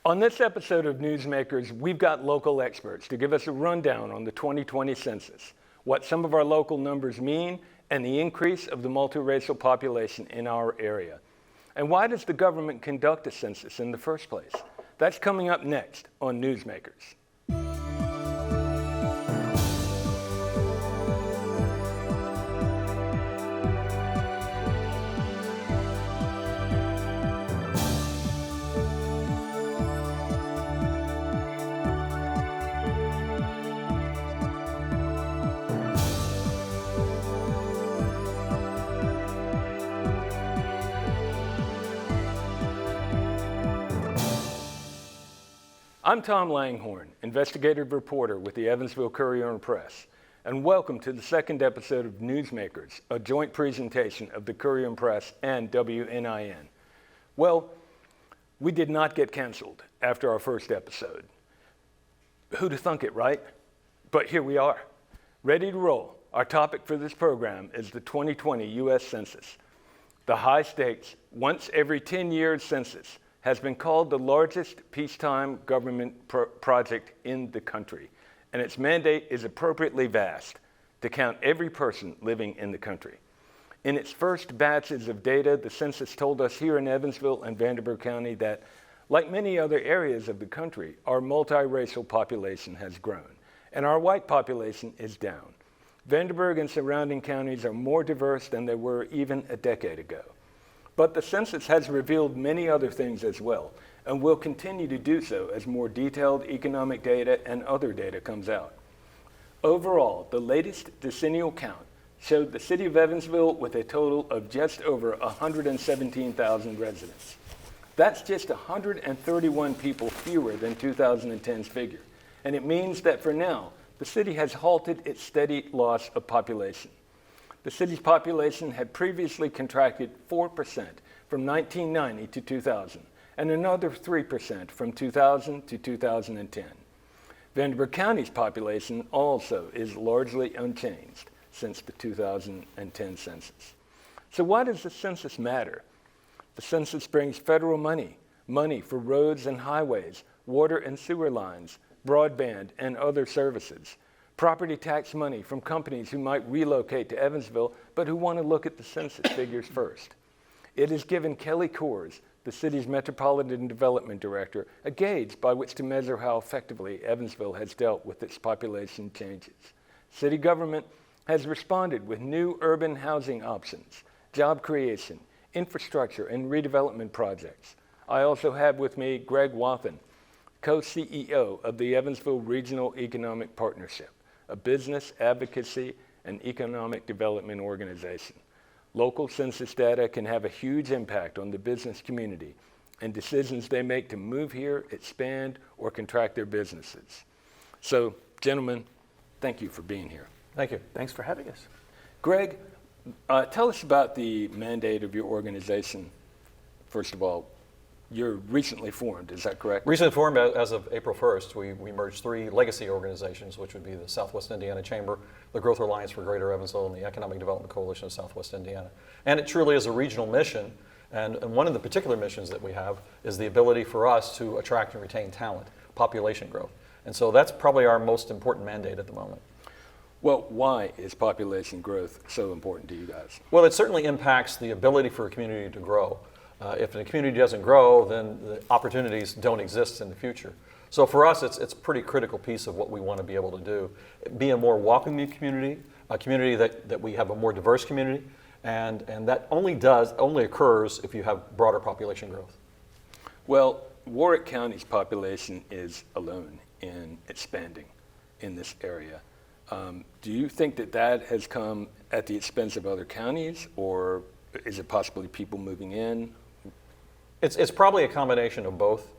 On this episode of NewsMakers, we've got local experts to give us a rundown on the 2020 census, what some of our local numbers mean, and the increase of the multiracial population in our area. And why does the government conduct a census in the first place? That's coming up next on NewsMakers. I'm Tom Langhorn, investigative reporter with the Evansville Courier and Press, and welcome to the second episode of NewsMakers, a joint presentation of the Courier and Press and WNIN. Well, we did not get canceled after our first episode. Who'd have thunk it, right? But here we are, ready to roll. Our topic for this program is the 2020 U.S. Census. The high-stakes, once every 10 years census has been called the largest peacetime government project in the country, and its mandate is appropriately vast to count every person living in the country. In its first batches of data, the census told us here in Evansville and Vanderburgh County that, like many other areas of the country, our multiracial population has grown, and our white population is down. Vanderburgh and surrounding counties are more diverse than they were even a decade ago. But the census has revealed many other things as well, and will continue to do so as more detailed economic data and other data comes out. Overall, the latest decennial count showed the city of Evansville with a total of just over 117,000 residents. That's just 131 people fewer than 2010's figure, and it means that for now, the city has halted its steady loss of population. The city's population had previously contracted 4% from 1990 to 2000, and another 3% from 2000 to 2010. Vanderburgh County's population also is largely unchanged since the 2010 census. So why does the census matter? The census brings federal money for roads and highways, water and sewer lines, broadband, and other services. Property tax money from companies who might relocate to Evansville, but who want to look at the census figures first. It has given Kelly Coors, the city's Metropolitan Development Director, a gauge by which to measure how effectively Evansville has dealt with its population changes. City government has responded with new urban housing options, job creation, infrastructure, and redevelopment projects. I also have with me Greg Wathen, co-CEO of the Evansville Regional Economic Partnership, a business advocacy and economic development organization. Local census data can have a huge impact on the business community and decisions they make to move here, expand, or contract their businesses. So, gentlemen, thank you for being here. Thank you. Thanks for having us. Greg, tell us about the mandate of your organization. First of all, you're recently formed, is that correct? Recently formed as of April 1st, we merged three legacy organizations, which would be the Southwest Indiana Chamber, the Growth Alliance for Greater Evansville, and the Economic Development Coalition of Southwest Indiana. And it truly is a regional mission, and one of the particular missions that we have is the ability for us to attract and retain talent, population growth. And so that's probably our most important mandate at the moment. Well, why is population growth so important to you guys? Well, it certainly impacts the ability for a community to grow. If the community doesn't grow, then the opportunities don't exist in the future. So for us, it's a pretty critical piece of what we want to be able to do. Be a more welcoming community, a community that we have a more diverse community, and that only occurs if you have broader population growth. Well, Warwick County's population is alone in expanding in this area. Do you think that has come at the expense of other counties, or is it possibly people moving in? It's probably a combination of both.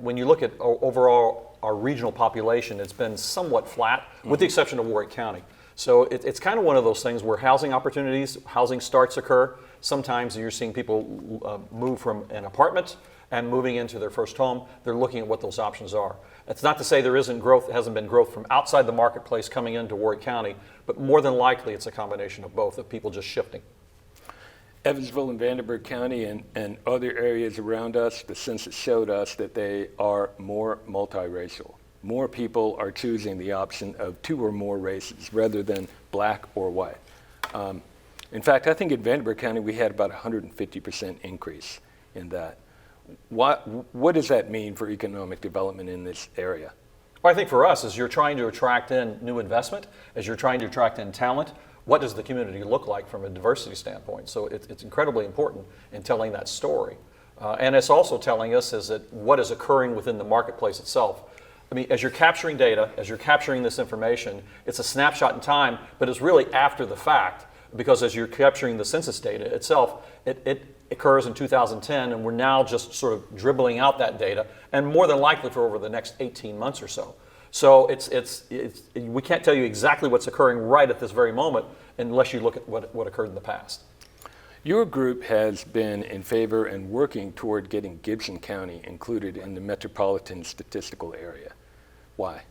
When you look at overall our regional population, it's been somewhat flat, with the exception of Warwick County. So it's kind of one of those things where housing opportunities, housing starts occur. Sometimes you're seeing people move from an apartment and moving into their first home. They're looking at what those options are. It's not to say there isn't growth, hasn't been growth from outside the marketplace coming into Warwick County, but more than likely it's a combination of both, of people just shifting. Evansville and Vanderburgh County and other areas around us, the census showed us that they are more multiracial. More people are choosing the option of 2 or more races rather than black or white. In fact, I think in Vanderburgh County we had about 150% increase in that. What does that mean for economic development in this area? Well, I think for us, as you're trying to attract in new investment, as you're trying to attract in talent, what does the community look like from a diversity standpoint? So it's incredibly important in telling that story. And it's also telling us is that what is occurring within the marketplace itself. I mean, as you're capturing data, as you're capturing this information, it's a snapshot in time, but it's really after the fact, because as you're capturing the census data itself, it occurs in 2010, and we're now just sort of dribbling out that data, and more than likely for over the next 18 months or so. So we can't tell you exactly what's occurring right at this very moment unless you look at what occurred in the past. Your group has been in favor and working toward getting Gibson County included in the metropolitan statistical area. Why?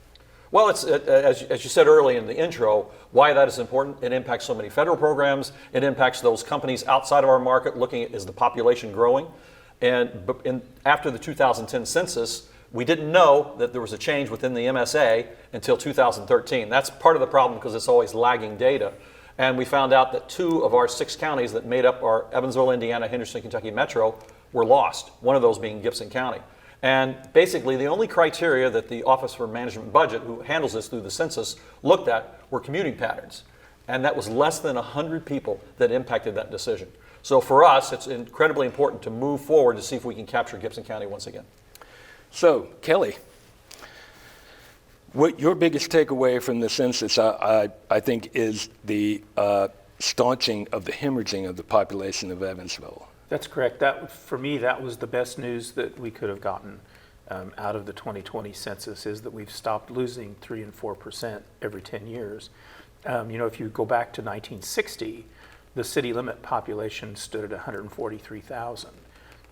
Well, it's as you said early in the intro, why that is important. It impacts so many federal programs. It impacts those companies outside of our market looking at is the population growing. And after the 2010 census, we didn't know that there was a change within the MSA until 2013. That's part of the problem because it's always lagging data. And we found out that 2 of our 6 counties that made up our Evansville, Indiana, Henderson, Kentucky metro were lost, one of those being Gibson County. And basically, the only criteria that the Office for Management Budget, who handles this through the census, looked at were commuting patterns. And that was less than 100 people that impacted that decision. So for us, it's incredibly important to move forward to see if we can capture Gibson County once again. So, Kelly, what your biggest takeaway from the census, I think, is the staunching of the hemorrhaging of the population of Evansville. That's correct. For me, that was the best news that we could have gotten out of the 2020 census, is that we've stopped losing 3 and 4% every 10 years. If you go back to 1960, the city limit population stood at 143,000.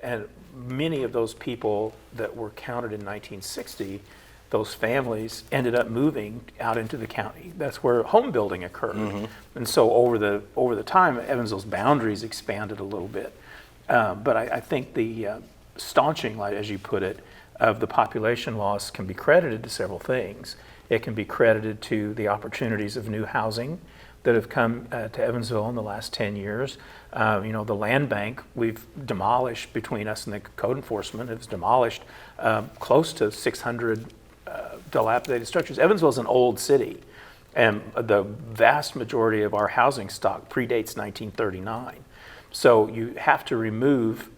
And many of those people that were counted in 1960, those families ended up moving out into the county. That's where home building occurred. Mm-hmm. And so over the time, Evansville's boundaries expanded a little bit. But I think the staunching, as you put it, of the population loss can be credited to several things. It can be credited to the opportunities of new housing that have come to Evansville in the last 10 years. The land bank we've demolished between us and the code enforcement has demolished close to 600 dilapidated structures. Evansville is an old city, and the vast majority of our housing stock predates 1939. So you have to remove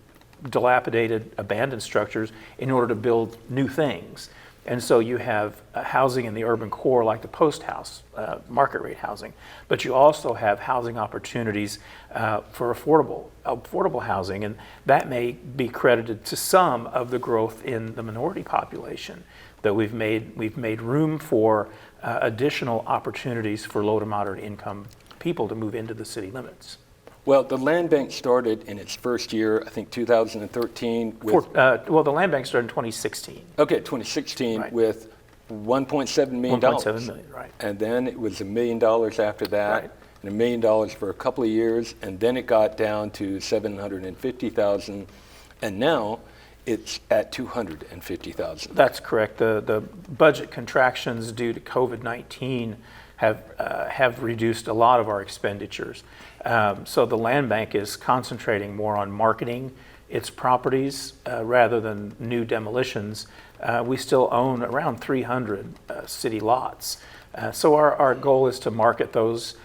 dilapidated, abandoned structures in order to build new things. And so you have housing in the urban core like the post house, market rate housing, but you also have housing opportunities for affordable housing, and that may be credited to some of the growth in the minority population that we've made room for additional opportunities for low to moderate income people to move into the city limits. Well, the land bank started in its first year, I think 2013. The land bank started in 2016. Okay, 2016 Right. with $1.7 million. 1.7 million, right. And then it was $1 million after that, Right. and $1 million for a couple of years, and then it got down to $750,000, and now it's at $250,000. That's correct. The budget contractions due to COVID-19 have reduced a lot of our expenditures. So the land bank is concentrating more on marketing its properties rather than new demolitions. We still own around 300 city lots. So our goal is to market those.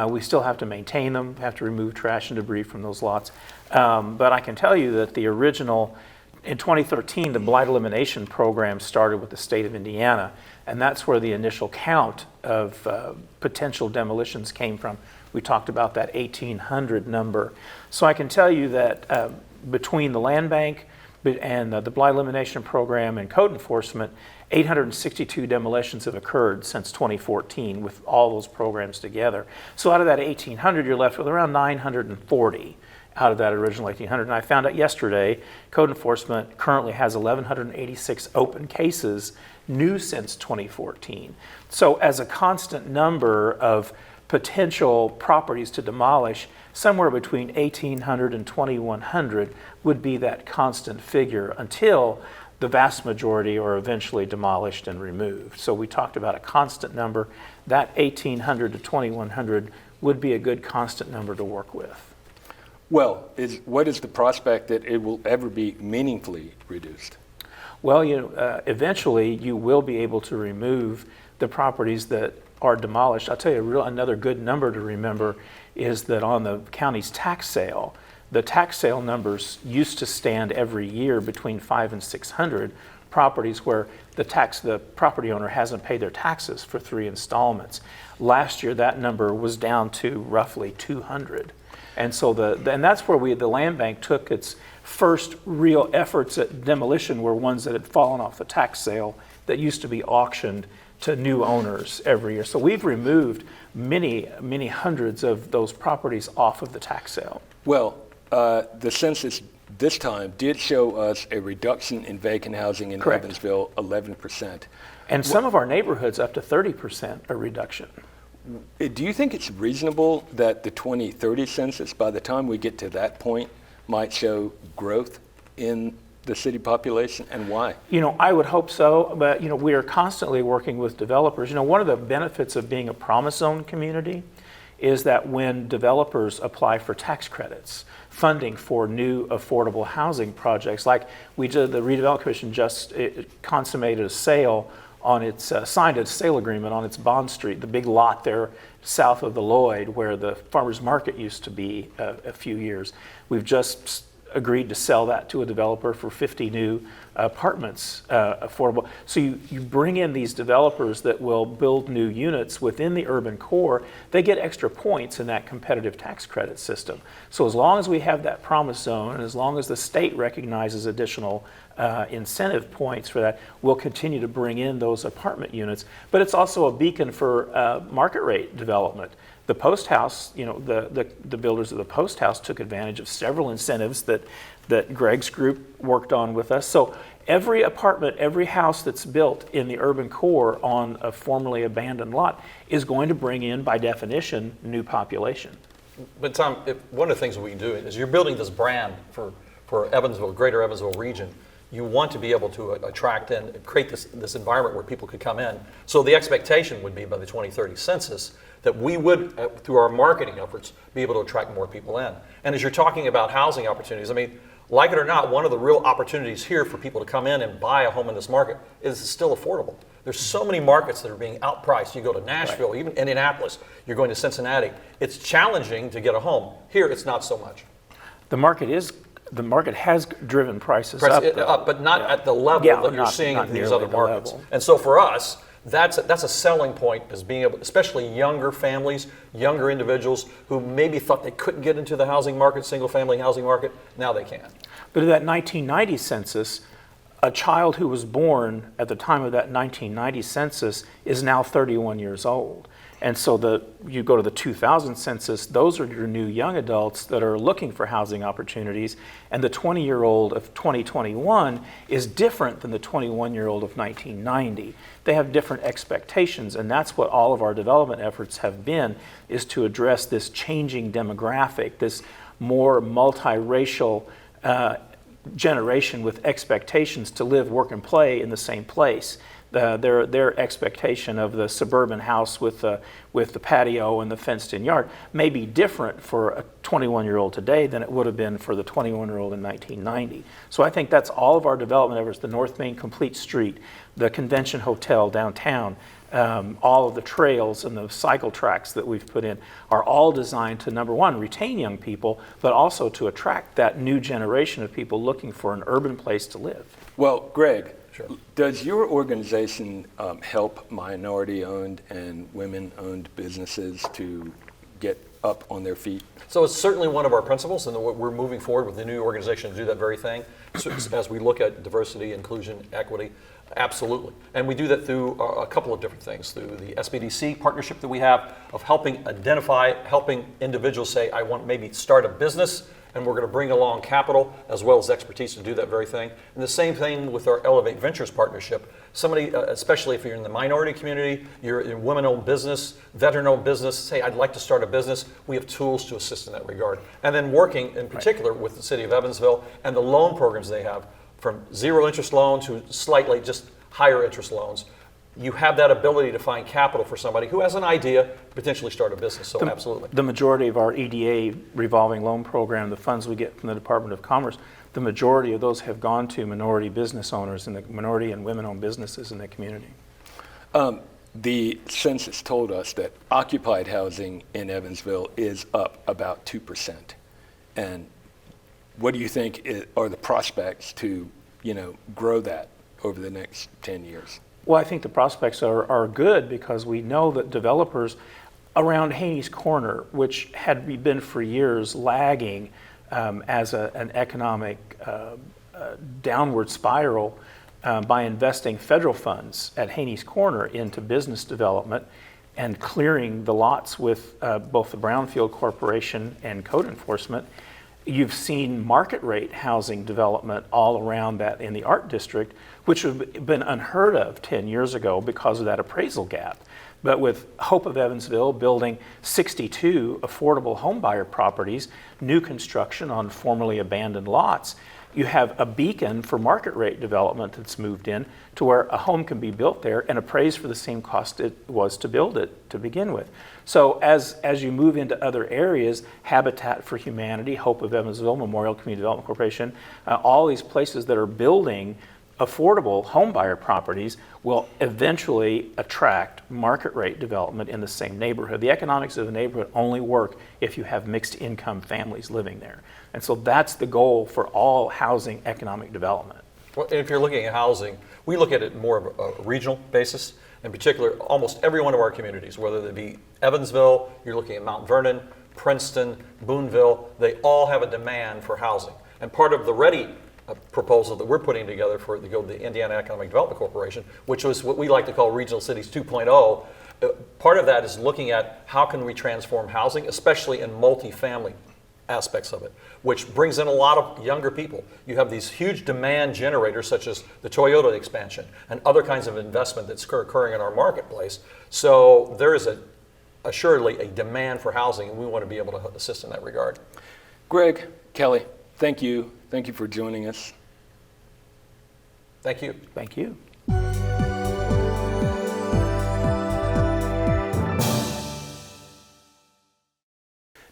We still have to maintain them, have to remove trash and debris from those lots. But I can tell you that the original, in 2013, the blight elimination program started with the state of Indiana, and that's where the initial count of potential demolitions came from. We talked about that 1,800 number. So I can tell you that between the land bank and the blight elimination program and code enforcement, 862 demolitions have occurred since 2014 with all those programs together. So out of that 1,800, you're left with around 940 out of that original 1,800. And I found out yesterday, code enforcement currently has 1,186 open cases, new since 2014. So as a constant number of potential properties to demolish, somewhere between 1,800 and 2,100 would be that constant figure until the vast majority are eventually demolished and removed. So we talked about a constant number. That 1,800 to 2,100 would be a good constant number to work with. Well, what is the prospect that it will ever be meaningfully reduced? Well, eventually you will be able to remove the properties that are demolished. I'll tell you another good number to remember is that on the county's tax sale, the tax sale numbers used to stand every year between 500 and 600 properties where the property owner hasn't paid their taxes for 3 installments. Last year that number was down to roughly 200. And so and that's where the land bank took its first real efforts at demolition, were ones that had fallen off the tax sale that used to be auctioned to new owners every year. So we've removed many, many hundreds of those properties off of the tax sale. Well, the census this time did show us a reduction in vacant housing in Correct. Evansville, 11%. And some of our neighborhoods up to 30% a reduction. Do you think it's reasonable that the 2030 census, by the time we get to that point, might show growth in the city population, and why? I would hope so, but we are constantly working with developers. One of the benefits of being a promise zone community is that when developers apply for tax credits, funding for new affordable housing projects, like we did, the Redevelopment Commission just consummated a sale on its, signed a sale agreement on its Bond Street, the big lot there south of the Lloyd where the farmers market used to be a few years. We've just agreed to sell that to a developer for 50 new apartments, affordable. So you bring in these developers that will build new units within the urban core, they get extra points in that competitive tax credit system. So as long as we have that promise zone, and as long as the state recognizes additional incentive points for that, we'll continue to bring in those apartment units. But it's also a beacon for market rate development. The Post House, the builders of the Post House took advantage of several incentives that Greg's group worked on with us. So every apartment, every house that's built in the urban core on a formerly abandoned lot is going to bring in, by definition, new population. But Tom, one of the things that we can do is you're building this brand for Evansville, greater Evansville region. You want to be able to attract and create this environment where people could come in. So the expectation would be by the 2030 census that we would, through our marketing efforts, be able to attract more people in. And as you're talking about housing opportunities, I mean, like it or not, one of the real opportunities here for people to come in and buy a home in this market is it's still affordable. There's so many markets that are being outpriced. You go to Nashville, right, even Indianapolis, you're going to Cincinnati. It's challenging to get a home. Here, it's not so much. The market has driven prices up, but not at the level that you're seeing in these other markets. And so for us, that's a selling point, is being able, especially younger families, younger individuals who maybe thought they couldn't get into the housing market, single family housing market, now they can. But in that 1990 census, a child who was born at the time of that 1990 census is now 31 years old. And so you go to the 2000 census, those are your new young adults that are looking for housing opportunities. And the 20-year-old of 2021 is different than the 21-year-old of 1990. They have different expectations, and that's what all of our development efforts have been, is to address this changing demographic, this more multiracial generation with expectations to live, work, and play in the same place. Their expectation of the suburban house with the patio and the fenced-in yard may be different for a 21-year-old today than it would have been for the 21-year-old in 1990. So I think that's all of our development efforts, the North Main Complete Street, the Convention Hotel downtown, all of the trails and the cycle tracks that we've put in are all designed to, number one, retain young people, but also to attract that new generation of people looking for an urban place to live. Well, Greg, sure, does your organization help minority-owned and women-owned businesses to get up on their feet? So it's certainly one of our principles, and we're moving forward with the new organization to do that very thing. So as we look at diversity, inclusion, equity, absolutely. And we do that through a couple of different things, through the SBDC partnership that we have of helping individuals say, I want maybe start a business and we're going to bring along capital as well as expertise to do that very thing. And the same thing with our Elevate Ventures partnership. Somebody, especially if you're in the minority community, you're in women-owned business, veteran-owned business, say, I'd like to start a business, we have tools to assist in that regard. And then working in particular with the city of Evansville and the loan programs they have, from zero interest loan to slightly just higher interest loans. You have that ability to find capital for somebody who has an idea to potentially start a business, so absolutely. The majority of our EDA revolving loan program, the funds we get from the Department of Commerce, the majority of those have gone to minority business owners and the minority and women-owned businesses in the community. The census told us that occupied housing in Evansville is up about 2%. And what do you think are the prospects to, grow that over the next 10 years? Well, I think the prospects are good because we know that developers around Haney's Corner, which had been for years lagging as an economic downward spiral by investing federal funds at Haney's Corner into business development and clearing the lots with both the Brownfield Corporation and code enforcement. You've seen market rate housing development all around that in the art district, which would have been unheard of 10 years ago because of that appraisal gap. But with Hope of Evansville building 62 affordable homebuyer properties, new construction on formerly abandoned lots, you have a beacon for market rate development that's moved in to where a home can be built there and appraised for the same cost it was to build it to begin with. So as you move into other areas, Habitat for Humanity, Hope of Evansville, Memorial Community Development Corporation, all these places that are building affordable homebuyer properties will eventually attract market rate development in the same neighborhood. The economics of the neighborhood only work if you have mixed income families living there. And so that's the goal for all housing economic development. Well, if you're looking at housing, we look at it more of a regional basis. In particular, almost every one of our communities, whether they be Evansville, you're looking at Mount Vernon, Princeton, Boonville, they all have a demand for housing. And part of the READY proposal that we're putting together for the Indiana Economic Development Corporation, which was what we like to call Regional Cities 2.0, part of that is looking at how can we transform housing, especially in multifamily aspects of it, which brings in a lot of younger people. You have these huge demand generators such as the Toyota expansion and other kinds of investment that's occurring in our marketplace. So there is assuredly a demand for housing, and we want to be able to assist in that regard. Greg, Kelly, thank you. Thank you for joining us. Thank you. Thank you.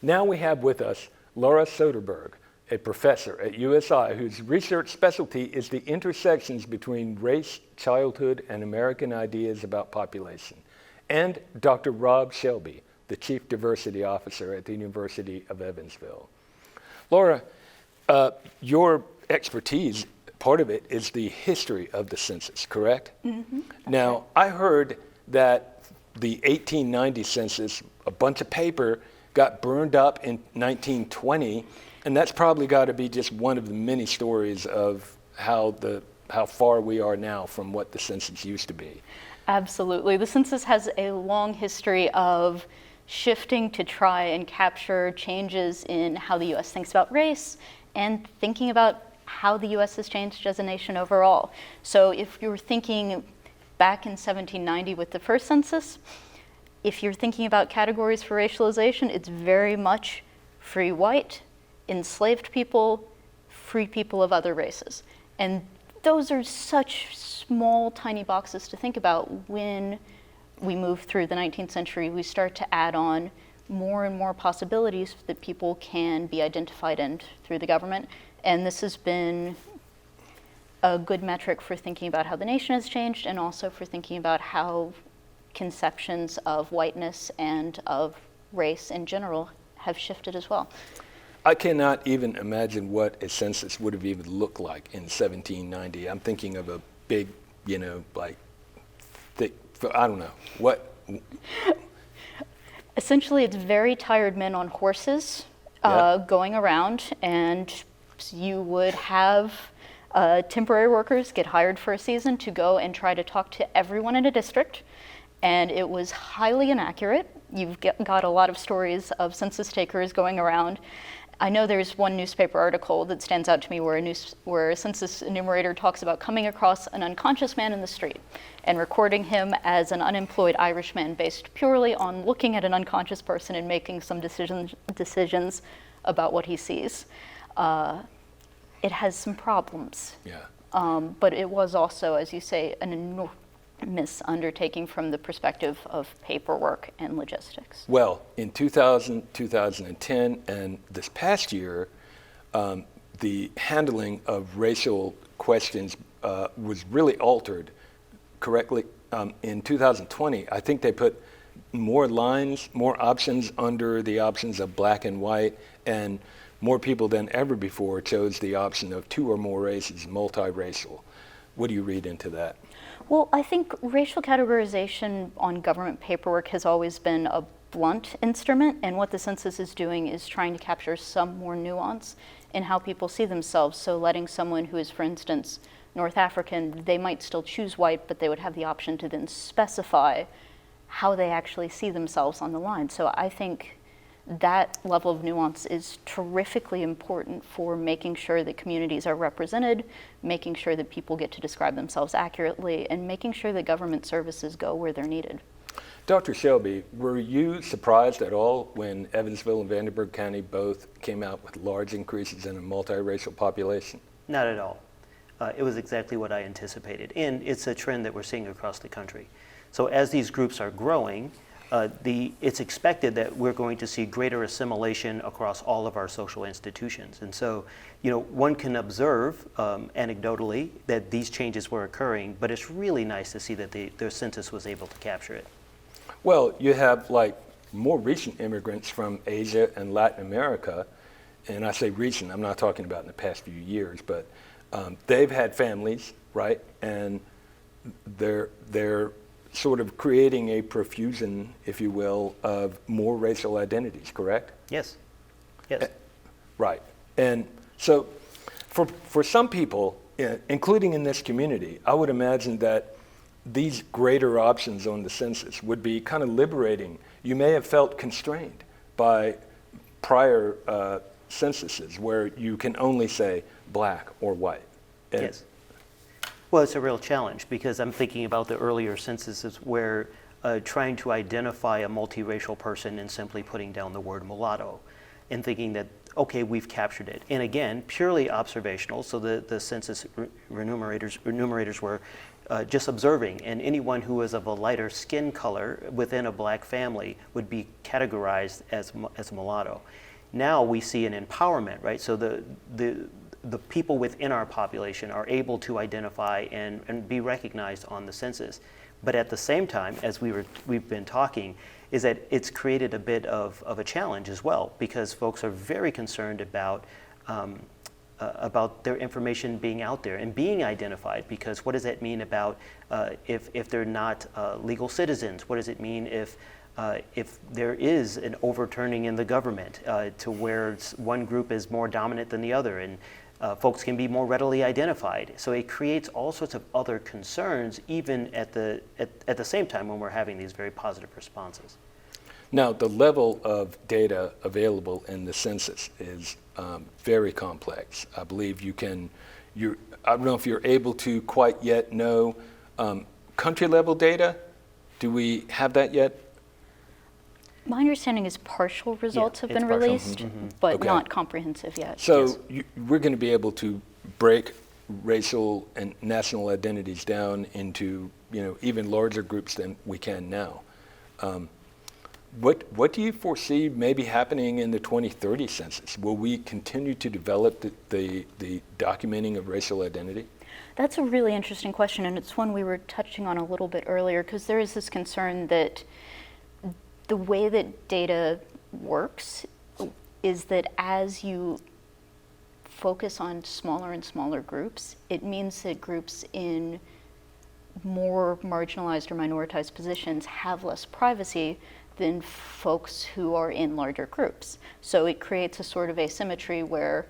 Now we have with us Laura Soderberg, a professor at USI whose research specialty is the intersections between race, childhood, and American ideas about population, and Dr. Rob Shelby, the Chief Diversity Officer at the University of Evansville. Laura, your expertise, part of it is the history of the census, correct? Mm-hmm. Now, I heard that the 1890 census, a bunch of paper got burned up in 1920, and that's probably got to be just one of the many stories of how far we are now from what the census used to be. Absolutely. The census has a long history of shifting to try and capture changes in how the U.S. thinks about race and thinking about how the U.S. has changed as a nation overall. So if you're thinking back in 1790 with the first census, if you're thinking about categories for racialization, it's very much free white, enslaved people, free people of other races. And those are such small, tiny boxes to think about. When we move through the 19th century, we start to add on more and more possibilities that people can be identified in through the government. And this has been a good metric for thinking about how the nation has changed and also for thinking about how conceptions of whiteness and of race in general have shifted as well. I cannot even imagine what a census would have even looked like in 1790. I'm thinking of a big, thick, I don't know, what? Essentially, it's very tired men on horses going around, and you would have temporary workers get hired for a season to go and try to talk to everyone in a district, and it was highly inaccurate. You've got a lot of stories of census takers going around I know there's one newspaper article that stands out to me where a census enumerator talks about coming across an unconscious man in the street and recording him as an unemployed Irishman based purely on looking at an unconscious person and making some decisions about what he sees. It has some problems. Yeah. But it was also, as you say, an enormous undertaking from the perspective of paperwork and logistics. Well, in 2000, 2010, and this past year, the handling of racial questions was really altered correctly. In 2020, I think they put more lines, more options under the options of black and white, and more people than ever before chose the option of 2 or more races, multiracial. What do you read into that? Well, I think racial categorization on government paperwork has always been a blunt instrument, and what the census is doing is trying to capture some more nuance in how people see themselves. So letting someone who is, for instance, North African, they might still choose white, but they would have the option to then specify how they actually see themselves on the line. So I think that level of nuance is terrifically important for making sure that communities are represented, making sure that people get to describe themselves accurately, and making sure that government services go where they're needed. Dr. Shelby, were you surprised at all when Evansville and Vanderburgh County both came out with large increases in a multiracial population? Not at all. It was exactly what I anticipated, and it's a trend that we're seeing across the country. So as these groups are growing, it's expected that we're going to see greater assimilation across all of our social institutions. And so, one can observe anecdotally that these changes were occurring, but it's really nice to see that their census was able to capture it. Well, you have more recent immigrants from Asia and Latin America, and I say recent, I'm not talking about in the past few years, but they've had families, right? And they're sort of creating a profusion, if you will, of more racial identities, correct? Yes. Yes. Right. And so for some people, including in this community, I would imagine that these greater options on the census would be kind of liberating. You may have felt constrained by prior censuses where you can only say black or white. And yes. Well, it's a real challenge because I'm thinking about the earlier censuses where trying to identify a multiracial person and simply putting down the word mulatto and thinking that, okay, we've captured it. And again, purely observational, so the census enumerators were just observing, and anyone who was of a lighter skin color within a black family would be categorized as mulatto. Now we see an empowerment, right? So the people within our population are able to identify and be recognized on the census. But at the same time, as we've been talking, is that it's created a bit of a challenge as well, because folks are very concerned about their information being out there and being identified, because what does that mean about if they're not legal citizens? What does it mean if there is an overturning in the government to where one group is more dominant than the other, and folks can be more readily identified? So it creates all sorts of other concerns, even at the same time when we're having these very positive responses. Now, the level of data available in the census is very complex. I believe I don't know if you're able to quite yet know country level data. Do we have that yet? My understanding is partial results have been partial. released, but Okay. not comprehensive yet. So we're going to be able to break racial and national identities down into even larger groups than we can now. What do you foresee maybe happening in the 2030 census? Will we continue to develop the documenting of racial identity? That's a really interesting question, and it's one we were touching on a little bit earlier, because there is this concern that the way that data works is that as you focus on smaller and smaller groups, it means that groups in more marginalized or minoritized positions have less privacy than folks who are in larger groups. So it creates a sort of asymmetry where,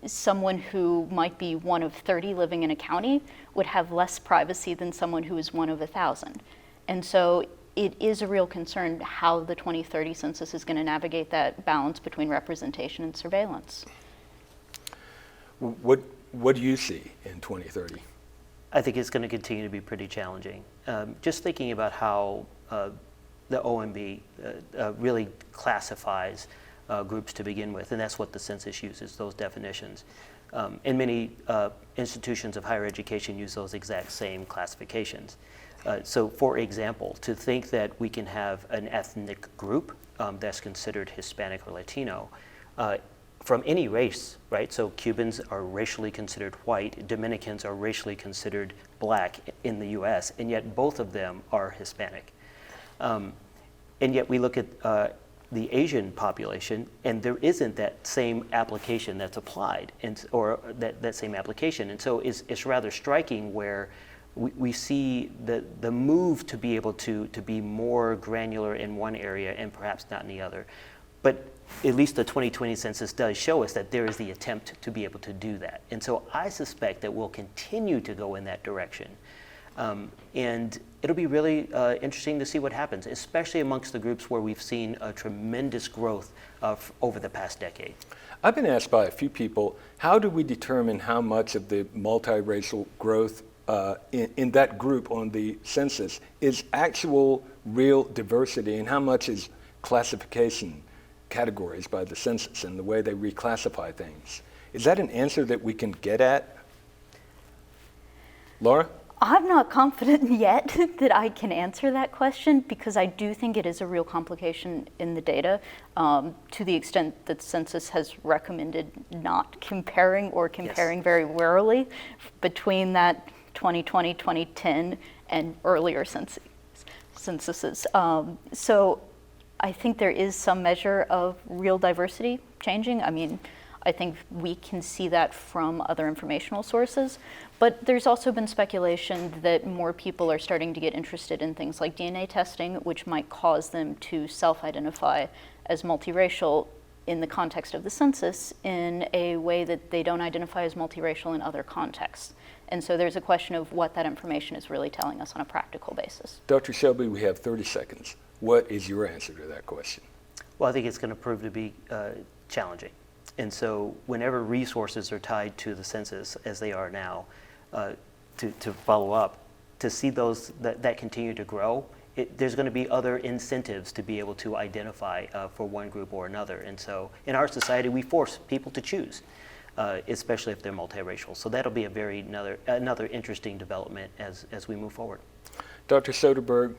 someone who might be one of 30 living in a county would have less privacy than someone who is one of 1,000. And so it is a real concern how the 2030 census is going to navigate that balance between representation and surveillance. What do you see in 2030? I think it's going to continue to be pretty challenging. Just thinking about how the OMB really classifies groups to begin with, and that's what the census uses, those definitions. And many institutions of higher education use those exact same classifications. So for example, to think that we can have an ethnic group that's considered Hispanic or Latino from any race, right? So Cubans are racially considered white, Dominicans are racially considered black in the US, and yet both of them are Hispanic. And yet we look at the Asian population, and there isn't that same application that's applied, or that same application. And so it's rather striking where we see the move to be able to be more granular in one area and perhaps not in the other. But at least the 2020 census does show us that there is the attempt to be able to do that. And so I suspect that we'll continue to go in that direction. And it'll be really interesting to see what happens, especially amongst the groups where we've seen a tremendous growth over the past decade. I've been asked by a few people, how do we determine how much of the multiracial growth in that group on the census is actual real diversity, and how much is classification categories by the census and the way they reclassify things? Is that an answer that we can get at? Laura? I'm not confident yet that I can answer that question, because I do think it is a real complication in the data, to the extent that census has recommended not comparing or comparing very rarely between that 2020, 2010, and earlier censuses. So I think there is some measure of real diversity changing. I mean, I think we can see that from other informational sources, but there's also been speculation that more people are starting to get interested in things like DNA testing, which might cause them to self-identify as multiracial in the context of the census in a way that they don't identify as multiracial in other contexts. And so there's a question of what that information is really telling us on a practical basis. Dr. Shelby, we have 30 seconds. What is your answer to that question? Well, I think it's going to prove to be challenging. And so whenever resources are tied to the census, as they are now, to follow up, to see those that continue to grow, there's going to be other incentives to be able to identify for one group or another. And so in our society, we force people to choose, especially if they're multiracial. So that'll be another interesting development as we move forward. Dr. Soderberg,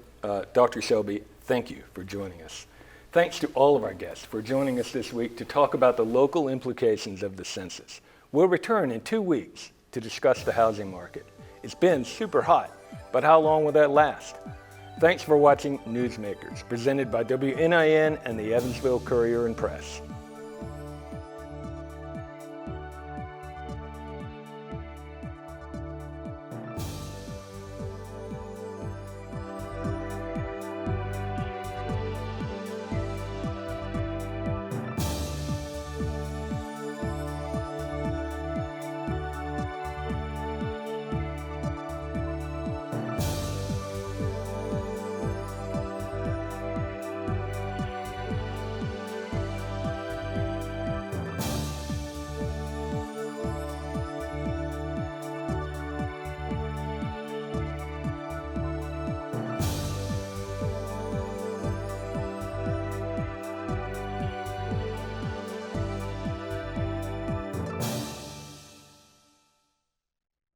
Dr. Shelby, thank you for joining us. Thanks to all of our guests for joining us this week to talk about the local implications of the census. We'll return in 2 weeks to discuss the housing market. It's been super hot, but how long will that last? Thanks for watching NewsMakers, presented by WNIN and the Evansville Courier and Press.